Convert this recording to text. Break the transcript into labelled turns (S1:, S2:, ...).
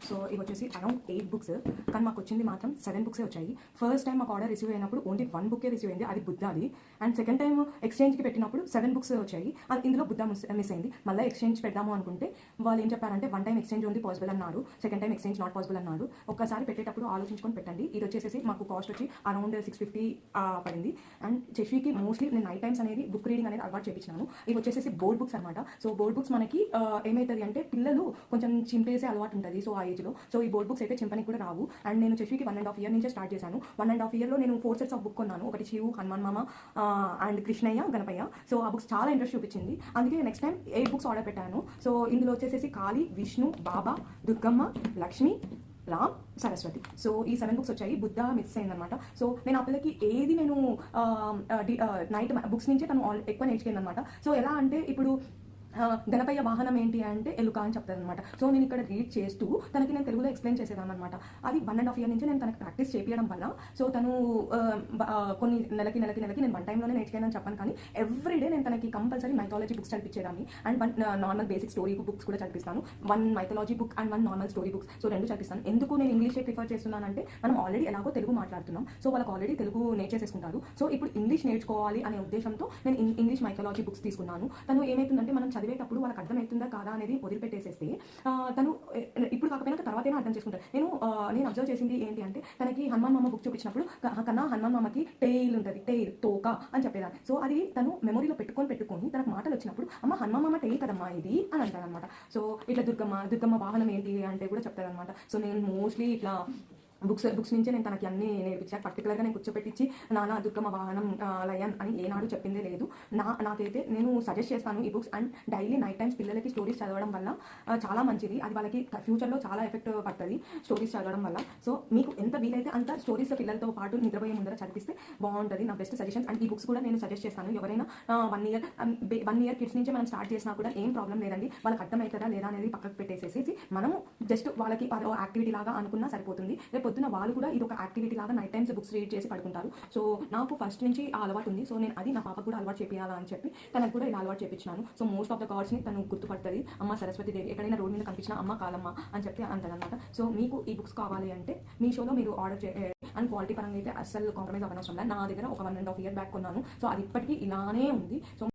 S1: So ఇవి వచ్చేసి around 8 books, కానీ మాకు వచ్చింది మాత్రం 7 బుక్సే వచ్చాయి. ఫస్ట్ టైం మాకు ఆర్డర్ రిసీవ్ అయినప్పుడు ఓన్లీ 1 బుక్కే రిసీవ్ అయింది, అది బుద్ధాది. అండ్ సెకండ్ టైం ఎక్స్చేంజ్కి పెట్టినప్పుడు 7 బుక్స్ వచ్చాయి, ఇందులో బుద్ధ మిస్ అయింది. మళ్ళీ ఎక్స్చేంజ్ పెడదాము అనుకుంటే వాళ్ళు ఏం చెప్పారంటే 1 టైం ఎక్స్చేంజ్ ఉంది పాసిబుల్ అన్నారు, second time exchange not possible అన్నారు. ఒక్కసారి పెట్టేటప్పుడు ఆలోచించుకొని పెట్టండి. ఇది వచ్చేసి మాకు కాస్ట్ వచ్చి అరౌండ్ 650 పడింది. అండ్ చెషీకి మోస్ట్లీ నేను నైట్ టైమ్స్ అనేది బుక్ రీడింగ్ అనేది అలవాటు చేయించినాను. ఇవి వచ్చేసి బోర్డ్ బుక్స్ అనమాట. సో బోర్డ్ బుక్స్ మనకి ఏమవుతుంది అంటే పిల్లలు కొంచెం చింపేసే అలవాటు ఉంటుంది సో ఆ ఏజ్లో. సో ఈ బోర్డ్ బుక్స్ అయితే చింపనికి కూడా రావు. అండ్ నేను చెషీకి 1.5 ఇయర్ నుంచే స్టార్ట్ చేశాను. 1.5 ఇయర్లో నేను 4 సెట్స్ ఆఫ్ బుక్ కొన్నాను. ఒకటి శివు, హనుమాన్ మామ అండ్ కృష్ణయ్య, గణపయ్య. సో ఆ బుక్స్ చాలా ఇంట్రెస్ట్ చూపించింది, అందుకే నెక్స్ట్ టైం 8 బుక్స్ ఆర్డర్ పెట్టాను. సో ఇందులో వచ్చేసి కాళీ, విష్ణు, బాబా, దుర్గమ్మ, లక్ష్మి, రామ్, సరస్వతి. సో ఈ 7 బుక్స్ వచ్చాయి. బుద్ధ మిస్ అయిందనమాట. సో నేను ఆ పిల్లకి ఏది నేను నైట్ బుక్స్ నుంచే తను ఎక్కువ నేర్చుకుందనమాట. సో ఎలా అంటే ఇప్పుడు గణపయ్య వాహనం ఏంటి అంటే ఎలుక అని చెప్తారు అనమాట. సో నేను ఇక్కడ రీడ్ చేస్తూ తనకి నేను తెలుగులో ఎక్స్ప్లెయిన్ చేసేదాన్ని అనమాట. అది 1.5 ఇయర్ నుంచి నేను తనకి ప్రాక్టీస్ చేపించడం వల్ల సో తను కొన్ని నెలకి నేను 1 టైంలోనే నేర్చుకున్నాను చెప్పాను, కానీ ఎవ్రీడే నేను తనకి కంపల్సరీ మైథాలజీ బుక్స్ చదివించేదాన్ని. And 1 normal basic story books కూడా చదివిస్తాను. 1 mythology book and 1 normal story books, so 2 చదివిస్తాను. ఎందుకు నేను ఇంగ్లీషే ప్రిఫర్ చేస్తున్నానంటే మనం ఆల్రెడీ ఎలాగో తెలుగు మాట్లాడుతున్నాం, సో వాళ్ళకి ఆల్రెడీ తెలుగు నేర్చేసేసుకుంటారు. సో ఇప్పుడు ఇంగ్లీష్ నేర్చుకోవాలి అనే ఉద్దేశంతో నేను ఇంగ్లీష్ మైథాలజీ బుక్స్ తీసుకున్నాను. తను ఏమవుతుందంటే మనం చదివేటప్పుడు వాళ్ళకి అర్థమవుతుందా కాదా అనేది వదిలిపెట్టేసేస్తే తను ఇప్పుడు కాకపోయినా తర్వాత ఏమో అర్థం చేసుకుంటారు. నేను అబ్జర్వ్ చేసింది ఏంటి అంటే తనకి హనుమాన్ మామ బుక్ చూపించినప్పుడు కన్నా హనుమాన్ మామకి టెయిల్ ఉంటుంది, టెయిల్ తోక అని చెప్పేదాన్ని. సో అది తను మెమొరీలో పెట్టుకొని తనకు మాటలు వచ్చినప్పుడు అమ్మ హనుమాన్ మామ టెయిల్ కదమ్మా ఇది అని అంటారనమాట. సో ఇట్లా దుర్గమ్మ వాహనం ఏంటి అంటే కూడా చెప్తారనమాట. సో నేను మోస్ట్లీ ఇట్లా బుక్స్ నుంచే నేను తనకి అన్నీ నేర్పించాను. పర్టికులర్గా నేను కూర్చోపెట్టించి నాన్న దుర్గమ్మ వాహనం లయన్ అని ఏనాడు చెప్పిందే లేదు. నాకైతే నేను సజెస్ట్ చేస్తాను ఈ books. And daily night times పిల్లలకి స్టోరీస్ చదవడం వల్ల చాలా మంచిది, అది వాళ్ళకి ఫ్యూచర్లో చాలా ఎఫెక్ట్ పడుతుంది స్టోరీస్ చదవడం వల్ల. సో మీకు ఎంత వీలైతే అంత స్టోరీస్ పిల్లలతో పాటు నిద్రపోయే ముందర చదివిస్తే బాగుంటుంది. నా బెస్ట్ సజెషన్స్. అండ్ ఈ బుక్స్ కూడా నేను సజెస్ట్ చేస్తాను. ఎవరైనా 1 ఇయర్ కిడ్స్ నుంచి మనం స్టార్ట్ చేసినా కూడా ఏం ప్రాబ్లం లేదండి. వాళ్ళకి అర్థమవుతుందా లేదా అనేది పక్కకు పెట్టేసేసి మనము జస్ట్ వాళ్ళకి యాక్టివిటీ లాగా అనుకున్నా సరిపోతుంది. పొద్దున వాళ్ళు కూడా ఇది ఒక యాక్టివిటీ లాగా నైట్ టైమ్స్ బుక్స్ రీడ్ చేసి పడుకుంటారు. సో నాకు ఫస్ట్ నుంచి ఆ అలవాటు ఉంది. సో నేను అది నా పాపకు కూడా అలవాటు చేయాలా అని చెప్పి తనకు కూడా ఇలా అలవాటు చేయించినాను. సో మోస్ట్ ఆఫ్ ద గాడ్స్ని తను గుర్తుపడుతుంది. అమ్మ సరస్వతి దేవి, ఎక్కడైనా రోడ్ మీద కనిపించిన అమ్మ కాలమ్మ అని చెప్పి అంటదన్నమాట. సో మీకు ఈ బుక్స్ కావాలి అంటే మీ షోలో మీరు ఆర్డర్ అండ్ క్వాలిటీ పరంగా అయితే అస్సలు కాంప్రమైజ్ అవ్వనవసరం లేదు. నా దగ్గర ఒక 1.5 ఇయర్ బ్యాక్ కొన్నాను. సో అది ఇప్పటికీ ఇలానే ఉంది. సో